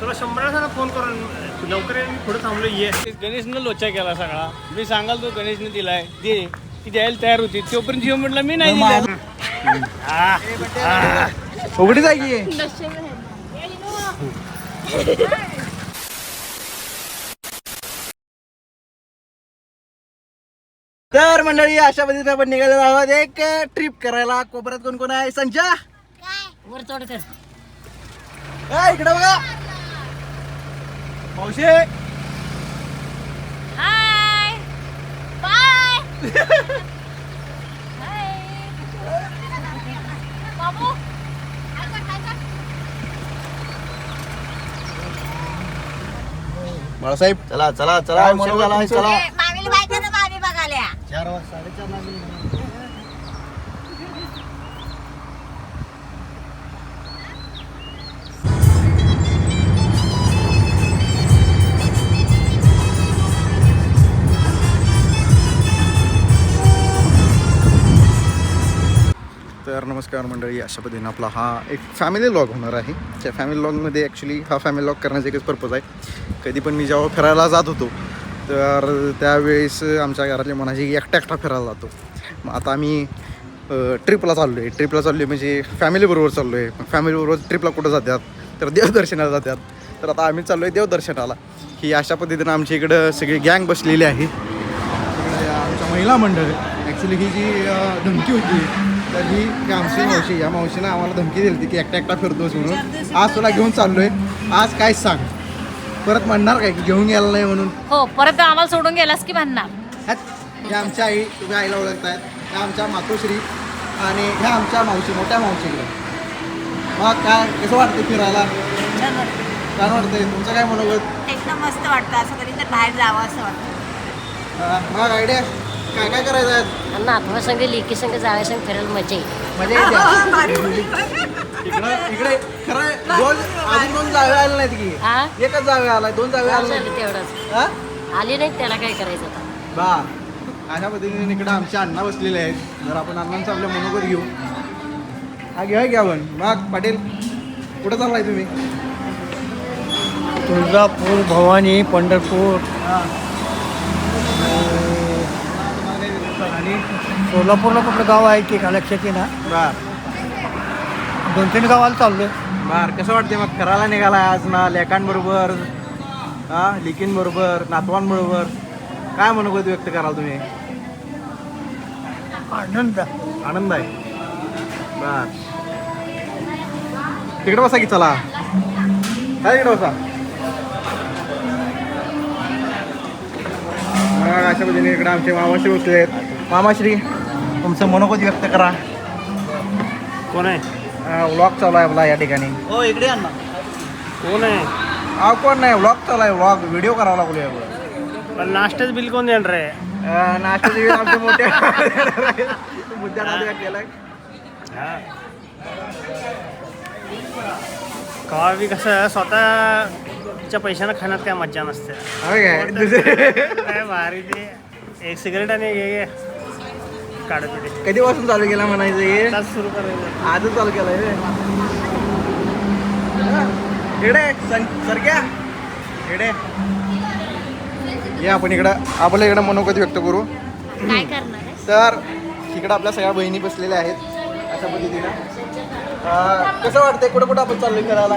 तुला 100 फोन करून लवकर ये, मी पुढे थांबलो ये. गणेशनं लोचा केला सगळा. मी सांगाल तो गणेशने दिलाय दे ती द्यायला तयार होती तोपर्यंत जीव म्हटलं मी नाही दिला. उघडी जागी तर मंडळी अशा पद्धतीने आपण निघालेलो आहोत एक ट्रिप करायला. कोपऱ्यात कोण कोण आहे? संचा वर चढ कर. इकडे बघा मावशी. Hi bye. बाबू बाळासाहेब चला चला चला म्हणून झाला चला. मामीला बायका ना मामी बघाल्या 4 वाजता 4:30 वाजले. तर नमस्कार मंडळी, अशा पद्धतीने आपला हा एक फॅमिली व्लॉग होणार आहे. त्या फॅमिली व्लॉगमध्ये ॲक्च्युली हा फॅमिली व्लॉग करण्याचा एकच पर्पज आहे. कधी पण मी जेव्हा फिरायला जात होतो तर त्यावेळेस आमच्या घरातले म्हणायचे की एकटा फिरायला जातो. मग आता आम्ही ट्रिपला चाललो आहे म्हणजे फॅमिलीबरोबर चाललो आहे. फॅमिलीबरोबर ट्रिपला कुठं जातात तर देवदर्शनाला जातात. तर आता आम्ही चाललो आहे देवदर्शनाला. ही अशा पद्धतीनं आमच्या इकडं सगळी गँग बसलेली आहे. आमच्या महिला मंडळ ॲक्च्युली ही जी धमकी होती तर ही आमची मावशी, या मावशीनं आम्हाला धमकी दिली होती की एकटा फिरतोस म्हणून. आज तुला घेऊन चाललोय. आज काय सांग, परत म्हणणार काय की घेऊन गेला नाही म्हणून? हो परत आम्हाला सोडून गेलास की म्हणणार. ह्या आमच्या आई, तुम्ही आईला ओळखतायत, ह्या आमच्या मातोश्री आणि ह्या आमच्या मावशी, मोठ्या मावशीकडे. मग काय कसं वाटतं फिरायला? छान वाटतंय. तुमचं काय मनोगत? एकदम मस्त वाटतं. असं कधी तर बाहेर जावं असं वाटतं. मग आयडिया काय काय करायचं आहे? नातवा संग लेकी संग जाव्या संग फिरायला मजा येईल. म्हणजे इकडे खरं अजून 2 जावे आले नाहीत की? हा एकच जावे आलाय, 2 जावे आले झालं नाहीत. तेवढंच. हा? आली नाही त्याला काय करायचं आता. बा अशा पद्धतीने इकडे आमचे अण्णा बसलेले आहेत. जर आपण अण्णांचं आपल्या मनोगत घेऊ. हा घ्या आपण. मग पाटील कुठं चाललाय तुम्ही? तुळजापूर, भवानी, पंढरपूर आणि सोलापूरला कुठलं गाव आहे की का लक्षात ना? बर 2-3 गावाला चाललोय. बर कसं वाटते मग फिरायला निघालाय आज ना? लेकांबरोबर, लिकींबरोबर, नातवांबरोबर काय मनोगत व्यक्त कराल तुम्ही? आनंद आहे. बर तिकडे बसा की. चला काय तिकडे बसा. मग अशा पद्धतीने इकडे आमचे मामाश्री बसले आहेत. मामाश्री तुमचं मनोगत व्यक्त करा. कोण आहे? व्लॉग चालू आहे आपला या ठिकाणी. हो इकडे आणा. कोण आहे? कोण नाही, व्लॉग चालू आहे. व्लॉग व्हिडिओ करावा लागलो. पण नाश्त्याचं बिल कोण देणार आहे? नाश्त्याचे आमचे मोठे मुद्द्या केलाय. कवा बी कसं स्वतःच्या पैशानं खाण्यात काय मज्जा नसते. काय भारी ते एक सिगरेट आणि हे काढत होते. कधीपासून चालू केला म्हणायचं हे? तास सुरू करायचं. आजच चालू केलाय. इकडे सरक्या इकडे ये. आपण इकडं आपल्या इकडं मनोगत व्यक्त करू. काय करणार आहे? तर इकडं आपल्या सगळ्या बहिणी बसलेल्या आहेत अशा पद्धतीनं. कसं वाटतंय? कुठं कुठं आपण चाललोय करायला?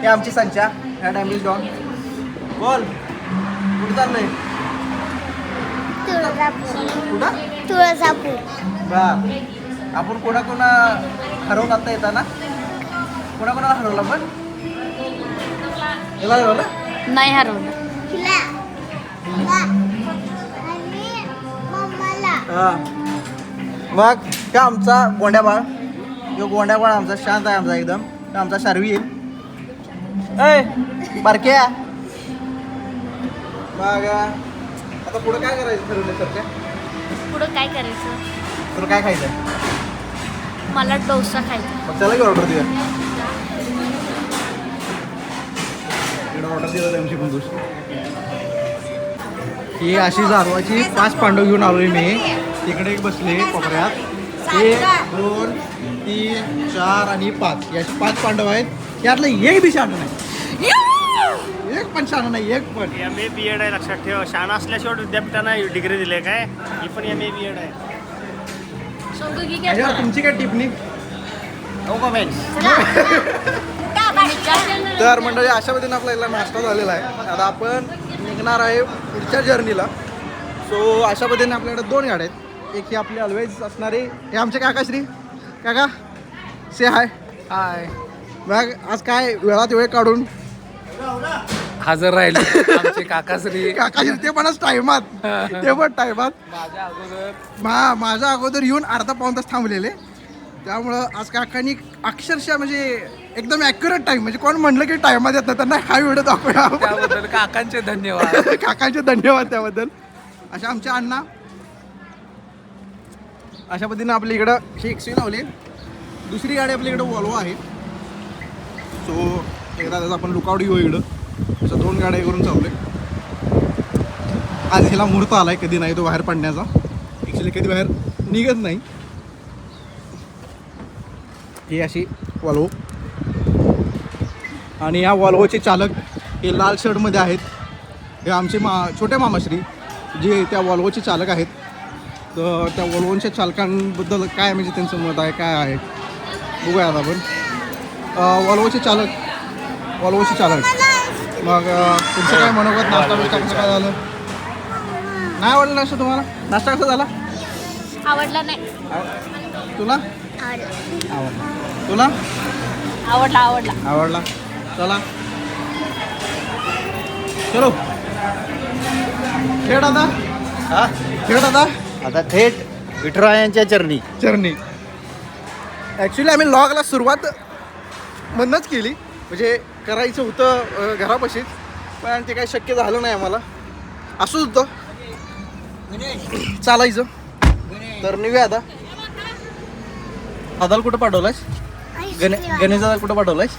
हे आमची संचा, ह्या डॅमेज डॉन. बोल कुठं चाललंय? कुठं? तुळजापूर. बर आपण कोणा हरवलं आता येताना? कोणाला हरवलं पण? याला हरवलं? नाही हरवलं. आणि मम्माला. मग का आमचा गोंड्याबाळ, जो गोंड्याबाळ आमचा शांत आहे आमचा एकदम. आमचा शार्वी आहे. बारक्या. मग आता पुढं काय करायचं ठरवलं सरच्या? पुढं काय करायचं? तुला काय खायचं? मला डोसा खायचा. मग त्याला की ऑर्डर देऊया. ऑर्डर दिला त्यांची पण दुसरी. ही अशी जाधवाची 5 पांडव घेऊन आलोय मी. तिकडे एक बसले कोपऱ्यात. 1 2 3 4 आणि 5 याचे 5 पांडव आहेत. यातलं एक बी शांत नाही. एक पण शाळा नाही, एक पण. MA BEd आहे, लक्षात ठेव. शाळा असल्याशिवाय विद्यापीठांना डिग्री दिले काय, ही पण MA BEd आहे. याच्यावर तुमची काय टिप्पणी? No comments. तर मंडळी अशा पद्धतीने आपला इथला नाश्ता झालेला आहे. आता आपण निघणार आहे पुढच्या जर्नीला. सो अशा पद्धतीने आपल्याकडे 2 गाड्या आहेत. एक ही आपली ऑलवेज असणारी, हे आमचे काकाश्री. काका से हाय. हाय, मग आज काय वेळात वेळ काढून हजर राहिले आमचे काकाश्री. काकाश्री ते पण टायमात, ते पण टायमात. माझ्या अगोदर माझ्या अगोदर येऊन अर्धा पाऊण तास थांबलेले. त्यामुळं आज काकांनी अक्षरशः म्हणजे एकदम ॲक्युरेट टाईम, म्हणजे कोण म्हणलं की टायमात येत नाही त्यांना हा व्हिडिओ दाखवूया. त्याबद्दल काकांचे धन्यवाद. काकांचे धन्यवाद त्याबद्दल. अशा आमच्या अण्णा अशा पद्धतीनं आपल्या इकडं ही एक्सवी लावली. दुसरी गाडी आपल्या इकडं वॉल्वो आहे. सो एकदा त्याचा आपण लुकआउट घेऊ इकडं. अशा 2 गाड्या करून चाललोय. आज ह्याला मुहूर्त आलाय, कधी नाही तो बाहेर पडण्याचा. ॲक्च्युली कधी बाहेर निघत नाही. ही अशी वॉल्वो, आणि या वॉल्वोचे चालक हे लाल शर्टमध्ये आहेत. हे आमचे छोटे मामाश्री जे त्या वॉल्वोचे चालक आहेत. तर त्या वॉल्वोच्या चालकांबद्दल काय म्हणजे त्यांचं मत आहे, काय आहे बघूया आता आपण. वॉल्वोचे चालक मग तुमचं काय मनोगत? नाश्ता बिस्टा कसं काय झालं? नाही आवडलं नाश्ता तुम्हाला? नाश्ता कसा झाला? आवडला नाही. तुला तुला आवडला. चला चलो खेळ आता. आता थेट विठुरायांच्या चरणी. ॲक्च्युली आम्ही लॉगला सुरुवात म्हणूनच केली, म्हणजे करायचं होतं घरापाशीच, पण ते काही शक्य झालं नाही आम्हाला. असंच होतं चालायचं. तर निघूया आता. आदाल कुठं पाठवलायस? गणेश दादा कुठं पाठवलायस?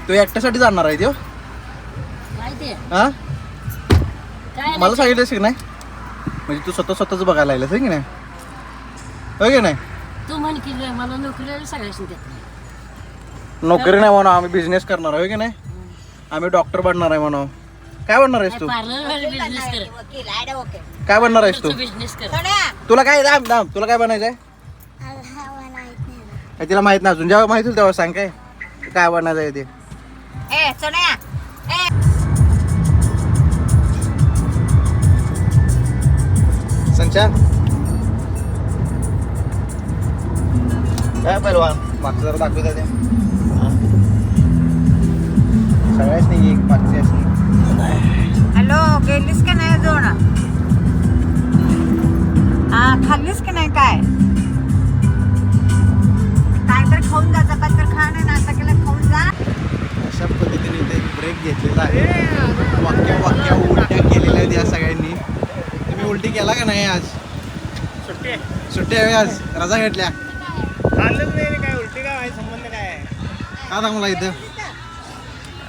तो एकट्यासाठी जाणार आहे तो. हां मला सांगितलंस की नाही? म्हणजे तू स्वतःच बघायला लागलास आहे की नाही? हो की नाही? तू म्हण की मला नोकरीला सगळ्याशी देत नाही. नोकरी नाही म्हणून आम्ही बिझनेस करणार आहे की नाही? आम्ही डॉक्टर बनणार आहे म्हणून. काय बनणार आहेस तू? पार्लर बिझनेस कर. काय बनणार आहेस तू? बिझनेस कर. तुला काय दाम तुला काय बनायचं आहे? तिला माहित नाही अजून. जेव्हा माहित होईल तेव्हा सांग काय बनायचं आहे ते. संचा काय पहिलवान मागचं जरा दाखवू द्या. सगळ्याच नाही मागची असली. हॅलो, गेलीस का नाही अजून? खाल्लीस का नाही? काय तर खाऊन जा. चपाती तर खा नाही, नाश्ता केला खाऊन जा. अशा पद्धतीने इथे एक ब्रेक घेतलेला आहे. वाक्या उलट्या केलेल्या आहेत या सगळ्यांनी. तुम्ही उलटी केला का नाही आज? सुट्टी आहे आज, रजा घेतल्या. खाल्लंच नाही काय, उलटी काय आहे, संबंध काय आहे? का थांबला इथं?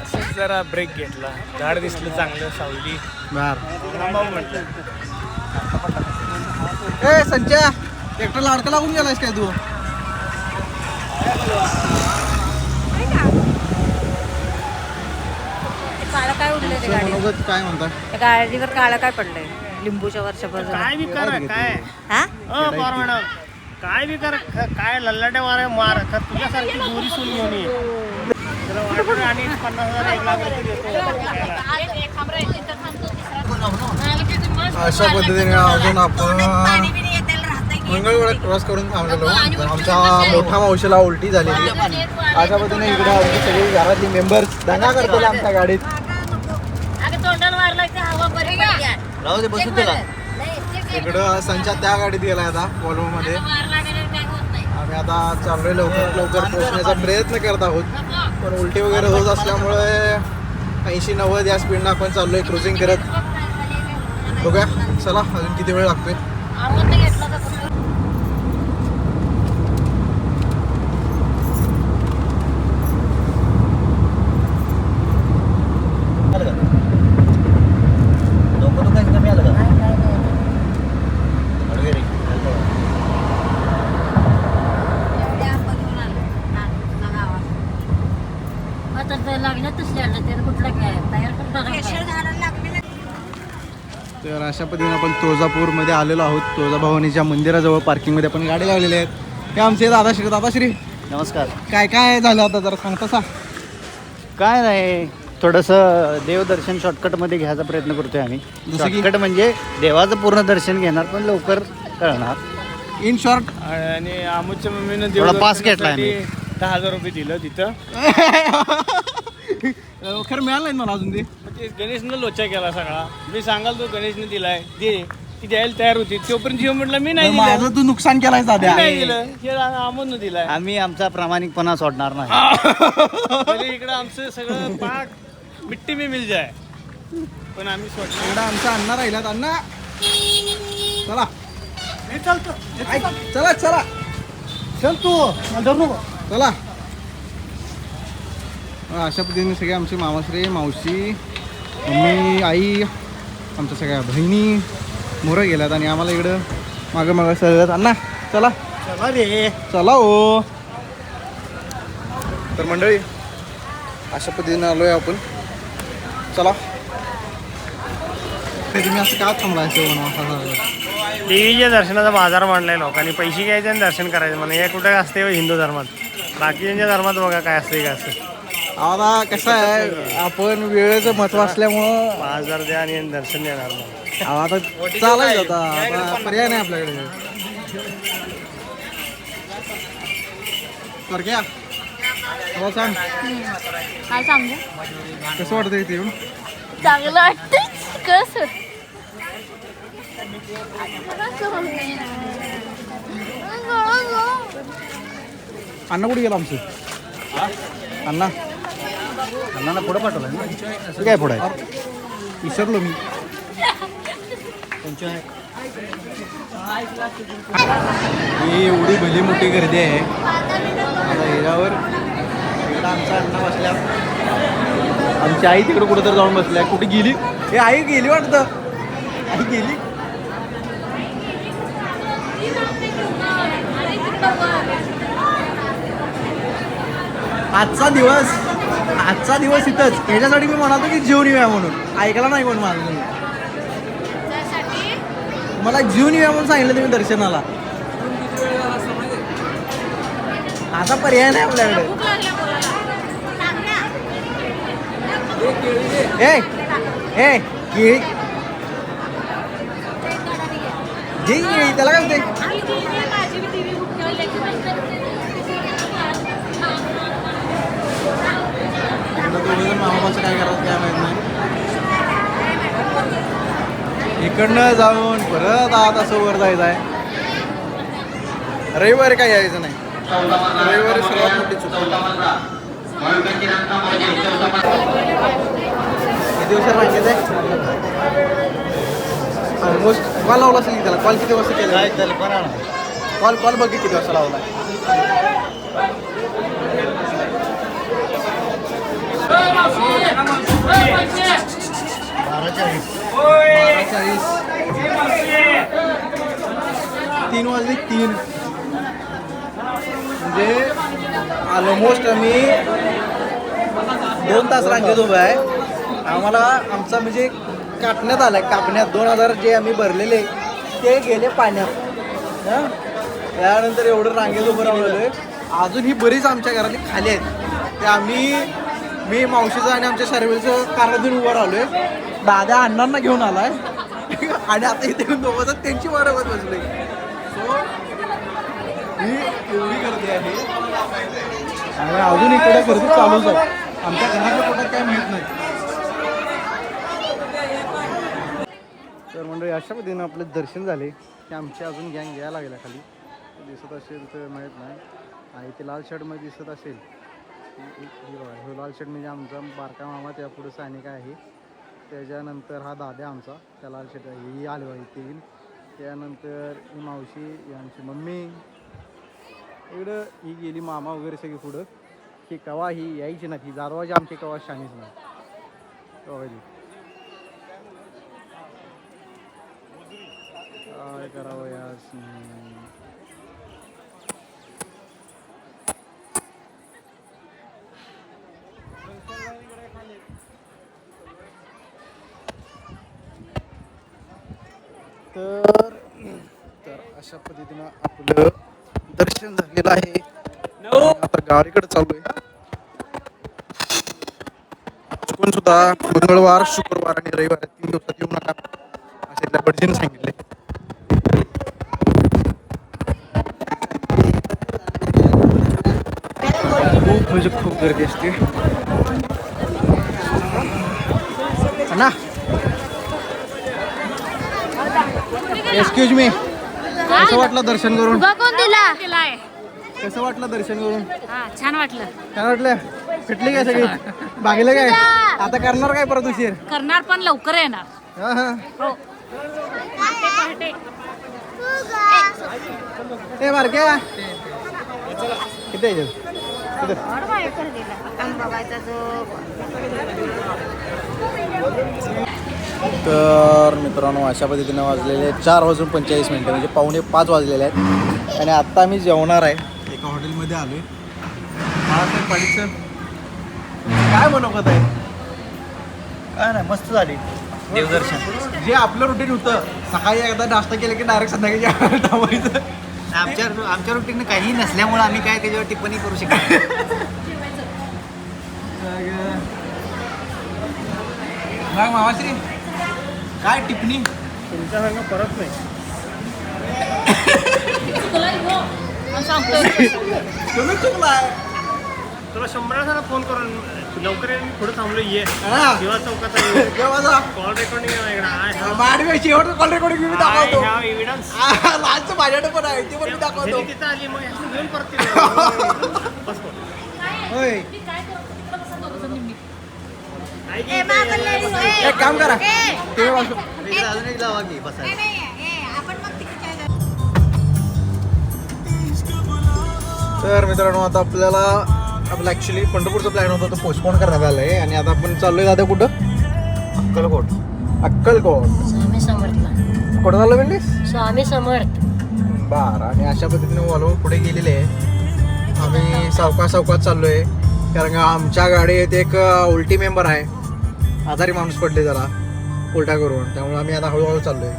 असंच जरा ब्रेक घेतला. झाड दिसलं चांगलं, सावली बर. म्हटलं. ए संच्या, एकटा लाडका लागून गेलायस काय तू? काळं काय उडलंय ते गाडी? मनोगत काय म्हणता? त्या गाडीवर काळं काय पडलंय? लिंबूच्या वरच्या बाजूला. काय बी करा काय हा? मॅडम, काय बी करा. काय लल्लाट्या मार तुझ्यासारखी गोरी सून घेऊन ये. तुला वाटतं आणि 50,000 1 लाख रुपये देतो. अशा पद्धतीने अजून आपण मंगळवेळा क्रॉस करून थांबलेलो. आमच्या मोठ्या मावशीला उलटी झालेली. अशा पद्धतीने इकडे आमची सगळी घरातली मेंबर्स दंगा करतील आमच्या गाडीत. राहू दे, बसून तुला. इकडं संचा त्या गाडीत गेला आता वॉल्वोमध्ये. आम्ही आता चाललोय लवकर पोहोचण्याचा प्रयत्न करत आहोत, पण उलटी वगैरे होत असल्यामुळे 80-90 या स्पीडनं आपण चाललोय क्रुझिंग करत. बघूया चला अजून किती वेळ लागतोय. लागलं तसल्या प्रेशर घालायला लागले ना. तर अशा पद्धतीने आपण तुळजापूरमध्ये आलेलो आहोत. तुळजाभवानीच्या मंदिराजवळ पार्किंगमध्ये आपण गाडी लावलेली आहेत. हे आमचे दादाश्री. नमस्कार. काय काय झालं आता जरा सांगता सा? काय नाही, थोडंसं देवदर्शन शॉर्टकटमध्ये घ्यायचा प्रयत्न करतोय आम्ही. जसं की? शॉर्टकट म्हणजे देवाचं पूर्ण दर्शन घेणार पण लवकर कळणार. इन शॉर्ट आणि आमोदच्या मम्मीनं थोडा पास घेतलाय आम्ही. 10,000 रुपये दिलं तिथं. खरं मिळालं नाही मला अजून ते. मग ते गणेशनं लोचा केला सगळा. मी सांगाल तो गणेशने दिलाय दे, ती द्यायला तयार होती. तोपर्यंत जीव म्हटलं मी नाही दिलं. माझं तू नुकसान केलाय मी दादा. नाही दिलं, हे आमोदनं दिलाय. आम्ही आमचा प्रामाणिकपणा सोडणार नाही. म्हणजे इकडं आमचं सगळं पाक मिट्टी में मिल जाय, पण आम्ही सोडलं. एवढा आमचा अण्णा राहिलात. अण्णा चला मी चालतो. ऐक, चला चला चल तू चला. अशा पद्धतीने सगळे आमचे मामाश्री मावशी मम्मी आई आमच्या सगळ्या बहिणी मोरं गेल्यात आणि आम्हाला इकडं मागं सगळ्यात अण्णा चला चला रे. चला हो. तर मंडळी अशा पद्धतीने आलोय आपण. चला तुम्ही असं का थांबलाय? देवीच्या दर्शनाचा बाजार मांडलाय लोकांनी. पैसे घ्यायचे आणि दर्शन करायचं म्हणा. हे कुठे असते हिंदू धर्मात. बाकीच्या धर्मात बघा काय असते का असं. आम्हाला कसं आहे, आपण वेळेचं महत्व असल्यामुळं 5,000 द्या आणि दर्शन देणार मग. आता चालायचं. आता पर्याय नाही आपल्याकडे. तर क्या मला सांग काय सांगू? कसं वाटतं इथे येऊन? चांगलं वाटतं. कसं अण्णा कुठे गेला आमचं? अण्णा अण्णांना पुढं पाठवलं ना. काय पुढे आहे? विसरलो मी. ही एवढी भली मोठी गर्दी आहे. आता ह्याच्यावर इकडं आमचा अण्णा बसल्या, आमची आई तिकडे कुठं तर जाऊन बसल्या. कुठे गेली? हे आई गेली वाटतं. आई गेली. आजचा दिवस इथंच. ह्याच्यासाठी मी म्हणालो की जेवून येऊया म्हणून. ऐकला नाही कोण माझं तुम्ही. मला जेवून येऊया म्हणून सांगितलं तुम्ही दर्शनाला. आता पर्याय नाही आपल्याकडे. ए केळी जे केळी त्याला काय होते? मामाचं काय करायचं काय माहित नाही. इकडनं जाऊन परत आत असं वर जायचं आहे. रविवारी काय यायचं नाही. रविवारी सर्वात मोठी चूक. किती दिवसात रांगेत आहे? ऑलमोस्ट कॉल लावला असेल त्याला. कॉल किती वाजता केला? कॉल बघ किती वाजता लावला. 3 वाजले. 3 म्हणजे ऑलमोस्ट आम्ही 2 तास रांगेत उभं आहे. आम्हाला आमचा म्हणजे कापण्यात आलाय. 2,000 जे आम्ही भरलेले ते गेले पाण्यात. त्यानंतर एवढं रांगेत उभं राहिलोय. अजून ही बरीच आमच्या घरातली खाली आहेत. ते मी मावशीचं आणि आमच्या सर्वेचं कारणातून उभं राहिलोय. दादा अण्णांना घेऊन आलाय आणि आता इथे येऊन दोघं त्यांची वारवत बसले. सो ही एवढी गर्दी आहे आणि अजून इकडे गर्दी चालूच आहे. आमच्या घराच्या पोटात काय माहीत नाही. तर मंडळी अशा पद्धतीनं आपले दर्शन झाले की आमची अजून गँग यायला लागल्या खाली. दिसत असेल तर माहीत नाही. आणि ते लाल शर्टमध्ये दिसत असेल हे लाल शर्ट म्हणजे आमचा बारका मामा. त्या पुढे सानिक आहे. त्याच्यानंतर हा दादा आमचा त्या लाल शर्ट ही आलो आहे ते येईल. त्यानंतर ही मावशी ही आमची मम्मी. इकडं ही गेली मामा वगैरे सगळी पुढं. ही कवा ही यायची ना. ती दारवाजी आमची कवा शाणीच नाही. कवाजी काय करावं यार. तर अशा पद्धतीनं आपलं दर्शन झालेलं आहे. आता गावाकडे चाललोय. चुकून सुद्धा मंगळवार, शुक्रवार आणि रविवार 3 दिवसात येऊ नका असे त्या भटजीने सांगितले. खूप म्हणजे खूप गर्दी असते ना. एक्सक्यूज मी, कसं वाटलं दर्शन करून? उभा कोण दिला? कसं वाटलं दर्शन करून? छान वाटलं. काय वाटलं? फिटली काय सगळी? बागेलं काय? आता करणार काय परत उशीर? करणार पण लवकर येणार. हा हा. हो. ए बारक्या किती आहे इथं? तर मित्रांनो अशा पद्धतीने वाजलेले 4:45 म्हणजे 4:45 वाजलेले आहेत आणि आत्ता मी जेवणार आहे. एका हॉटेलमध्ये आलो आहे. बाळासाहेब पाटील काय बनवत आहे? काय नाही, मस्त झाली देवदर्शन. जे आपलं रुटीन होतं सकाळी एकदा नाश्ता केलं की डायरेक्ट संध्याकाळी थांबायचं. आमच्या रुटीन काही नसल्यामुळे आम्ही काय त्याच्यावर टिप्पणी करू शकतो. मग मामाश्री काय टिप्पणी? तुमच्या संग परत नाही. तुम्ही चुकलाय. तुला 100 जण फोन करून लवकर ये, मी पुढे थांबलो ये हा. किंवा चौकात आहे. केव्हा कॉल रेकॉर्डिंग आहे इकडं. माडवे शेवट कॉल रेकॉर्डिंग मी दाखवतो. एव्हिडन्स लालचं माझ्याकडे पण आहे, ते पण मी दाखवतो. तिथं आली मग ह्याची घेऊन परत येऊ. बस बस. होय. एक काम करा, ते वाजव. अजून एक जावा की बसायला. तर मित्रांनो आता आपल्याला आपला ॲक्च्युली पंढरपूरचा प्लॅन होता तो पोस्टपोन करण्यात आला आहे आणि आता आपण चाललोय दादा कुठं? अक्कलकोट. स्वामी समर्थला. कुठं झालं म्हणलीस? स्वामी समर्थ. बरं. आणि अशा पद्धतीने वॉल्वो पुढे गेलेले आहे. आम्ही सावकाश चाललोय कारण का आमच्या गाडीत एक उलटी मेंबर आहे, आजारी माणूस पडले जरा उलटा करून, त्यामुळे आम्ही आता हळूहळू चाललोय.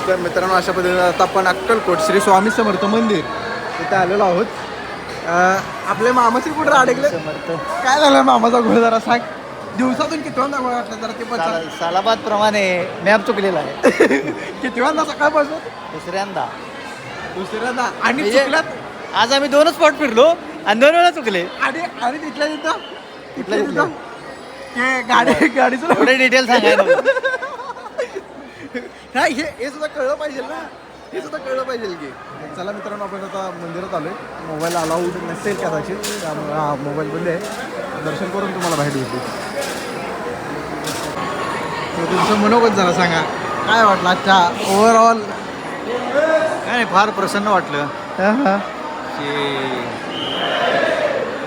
तर मित्रांनो अशा पद्धतीने आता आपण अक्कलकोट श्री स्वामी समर्थ मंदिर इथे आलेलो आहोत. आपल्या मामाचे कुठे अडकले? काय झालं मामाचा घोडा जरा सांग. दिवसातून किती वाजता गोळा वाटला जरा ते पण सांग. सालाबाद प्रमाणे मॅप चुकलेला आहे. किती वाजता सकाळपासून? दुसऱ्यांदा आणि म्हणजे- चुकल्यात आज आम्ही 2 स्पॉट फिरलो आणि 2 वेळा चुकले. आणि तिथल्या तिथं ते गाडीचं थोडे डिटेल सांगायला नाही, हे सुद्धा कळलं पाहिजे ना, हे सुद्धा कळलं पाहिजे की. चला मित्रांनो आपण आता मंदिरात आलोय. मोबाईल अलाउड नसेल कदाचित, त्यामुळे हा मोबाईल बंद आहे. दर्शन करून तुम्हाला बाहेर येते. तुमचं मनोगत जरा सांगा, काय वाटलं आजच्या ओव्हरऑल? काय नाही, फार प्रसन्न वाटलं की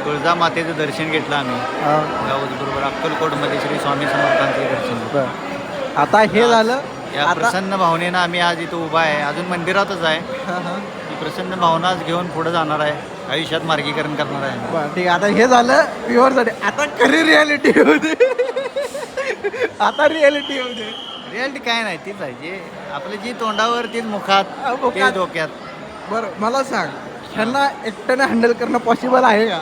तुळजा मातेचं दर्शन घेतलं आम्ही गावाबरोबर अक्कलकोटमध्ये श्री स्वामी समर्थांचे दर्शन. आता हे झालं. या प्रसन्न भावनेनं आम्ही आज इथं उभा आहे. अजून मंदिरातच आहे. ही प्रसन्न भावनाच घेऊन पुढे जाणार आहे, आयुष्यात मार्गीकरण करणार आहे. बरं ठीक आहे. आता हे झालं प्युअरसाठी. आता खरी रियालिटी होते. आता रियालिटी होते. रियालिटी काय नाही, तीच आहे जे आपलं जी तोंडावर तीच मुखात ते डोक्यात. बरं मला सांग, ह्यांना एकट्याने हँडल करणं पॉसिबल आहे का?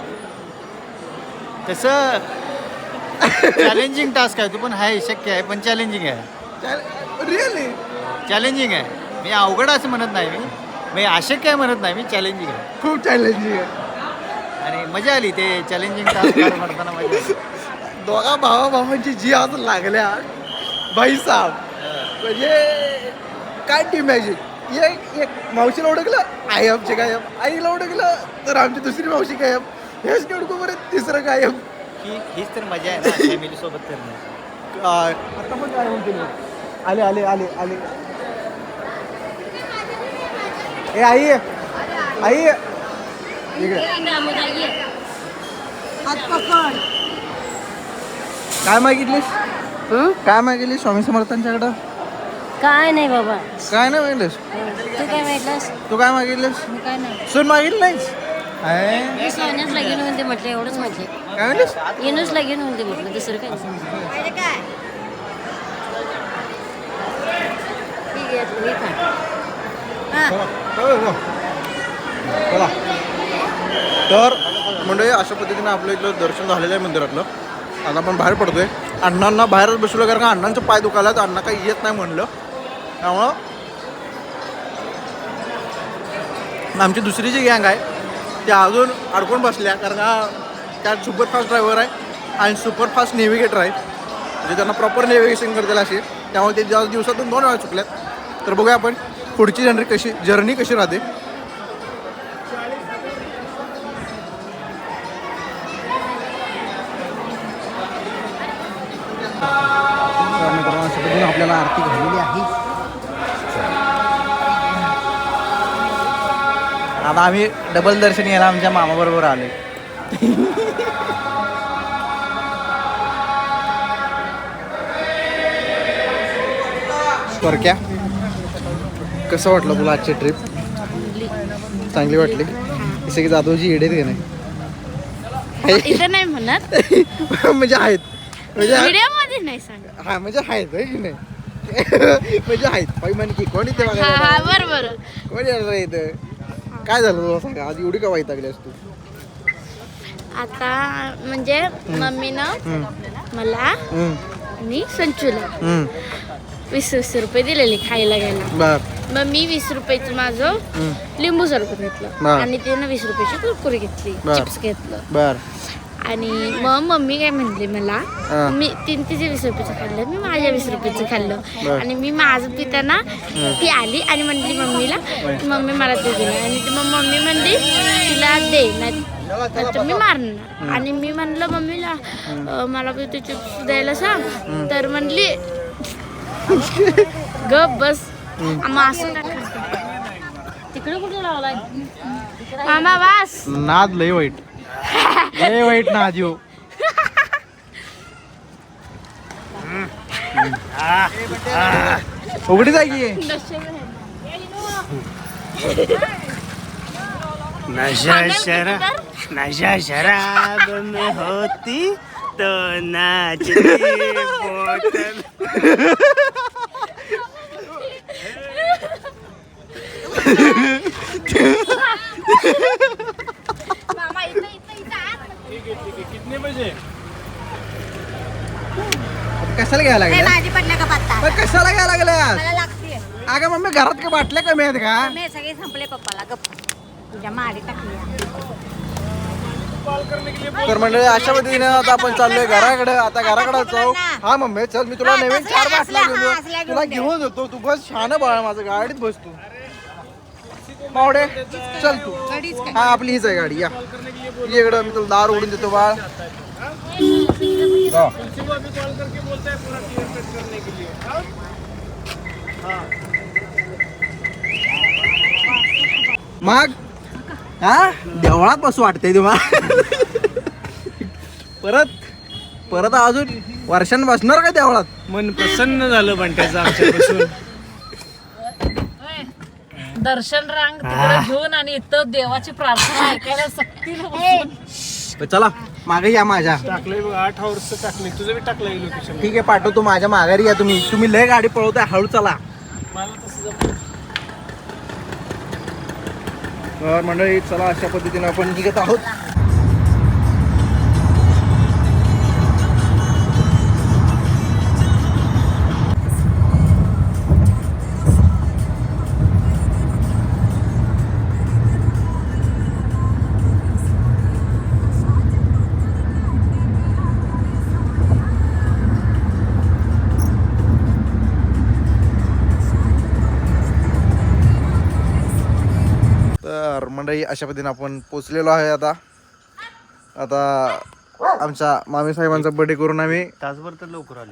तसं चॅलेंजिंग टास्क आहे, तो पण आहे, शक्य आहे, पण चॅलेंजिंग आहे. रिअली चॅलेंजिंग आहे. मी अवघड असं म्हणत नाही, मी अशक्य आहे म्हणत नाही, मी चॅलेंजिंग आहे. खूप चॅलेंजिंग आहे आणि मजा आली ते चॅलेंजिंग टास्क म्हणताना. मजा आली. दोघा भावाभावांची जी आज लागल्या भाई साहेब, म्हणजे काय टीम मॅजिक. एक मावशीला ओळखलं, आई आमचे गायब, आईला ओळखलं तर आमची दुसरी मावशी गायब, हेच केवढं बरं तिसरं गायब. हीच तर मजा आहे ना फॅमिली सोबत करणं. आता पण काय म्हणते, आले आले आले आले. ए आई आई इकडे काय मागितलीस? काय मागितलीस स्वामी समर्थांच्याकडं? काय नाही बाबा. काय नाही मागितलीस? तू काय माहितलंस? तू काय मागितलीस? मी काय नाही. सून मागितली नाहीस? मी सोन्याच लगीन होऊन दे म्हटलं, एवढंच म्हटले. काय म्हणलीस? येणूच लगीन होऊन दे म्हटलं, दुसरं काय नाही. घेतली का चला तर म्हणजे अशा पद्धतीने आपलं इथलं दर्शन झालेलं आहे मंदिरातलं. आता आपण बाहेर पडतोय. अण्णांना बाहेरच बसलो कारण का अण्णांचं पाय दुखायला तर अण्णा काही येत नाही म्हणलं. त्यामुळं आमची दुसरी जी गँग आहे त्या अजून अडकून बसल्या कारण का त्यात सुपरफास्ट ड्रायव्हर आहे आणि सुपरफास्ट नेव्हिगेटर आहे म्हणजे त्यांना प्रॉपर नेव्हिगेशन करताना असेल. त्यामुळे ते दिवसातून 2 वेळा चुकल्यात. तर बघूया आपण पुढची जर्नी कशी राहते. अशा पद्धतीने आपल्याला आरती झालेली आहे. आता आम्ही डबल दर्शन यायला आमच्या मामाबरोबर आले. परक्या कसं वाटलं तुला आजची ट्रिप? चांगली वाटली. जसं की जाधवजी येडे ते नाही इथं नाही म्हणत म्हणजे आहेत म्हणजे व्हिडिओ मध्ये नाही सांग. हा म्हणजे आहेत होय की नाही म्हणजे आहेत पाई म्हण की कोणी ते हा हा बरोबर. कोणी येणार इथं? काय झालं तुला सांगा आज एवढी का वाईट लागली असतो? आता म्हणजे मम्मीनं मला आणि संचूला 20 रुपये दिलेले खायला घ्यायला. बर मग मी 20 रुपयाचं माझं लिंबू सरबत घेतलं आणि तिनं 20 रुपयाची कुरकुरी घेतली, चिप्स घेतलं. बर आणि मग मम्मी काय म्हणली मला, मी तिचे 20 रुपयाचं खाल्लं, मी माझ्या 20 रुपयाचं खाल्लं आणि मी माझं पिताना ती आली आणि म्हणली मम्मीला, मम्मी मला ते दिलं आणि मग मम्मी म्हणली तिला दे नाही मी मारणार. आणि मी म्हणलं मम्मीला मला ते चिप्स द्यायला सांग. तर म्हणली गप बस. मग असं तिकडे कुठे लावलाय मामा वास नाद लय वाईट नाद यो. उघडी जागी नशा शराब में होती तो नाचती बोतल. कितने बजे? कशाला घ्यायला ए, लागल्या? माझी पडल्या का पत्ता पण कशाला घ्यायला लागल्यास? मला लागते. अगं मम्मी घरात काय बाटल्या कमी आहेत का? मी सगळे संपले पप्पाला गप तुझ्या माडी टाकली. तर मंडळी अशा पद्धतीने आता आपण चाललोय घराकडे. आता घराकडे जाऊ. हा मम्मी चल मी तुला नवीन 4 बाटल्या घेऊन तुला घेऊन येतो. तू बस छान बाळा माझं गाडीत बसतो. मावडे चल तू. हा आपली हीच आहे गाडी. या इकडं मी तुला दार उघडून देतो बाळ. मग हा देवळात बसू वाटतंय तुम्हाला? परत अजून वर्षांनी बसणार का देवळात? मन प्रसन्न झालं बंट्याचं आमच्यापासून. दर्शन रांग तिकडे घेऊन आणि इथं देवाची प्रार्थना ऐकायला सक्तीनं चला मागे या माझ्या. टाकलंय बघ 8 आवर्स टाकलंय. तुझं बी टाकलंय लोकेशन. ठीक आहे पाठवतो. माझ्या माघारी या तुम्ही लय गाडी पळवताय. हळू चला. मला तसं तर मंडळी चला अशा पद्धतीने आपण निघत आहोत. तर मंडळी अशा पद्धतीने आपण पोचलेलो आहे. आता आमच्या मामी साहेबांचा बर्थडे करून आम्ही तासभर तर लवकर आलो.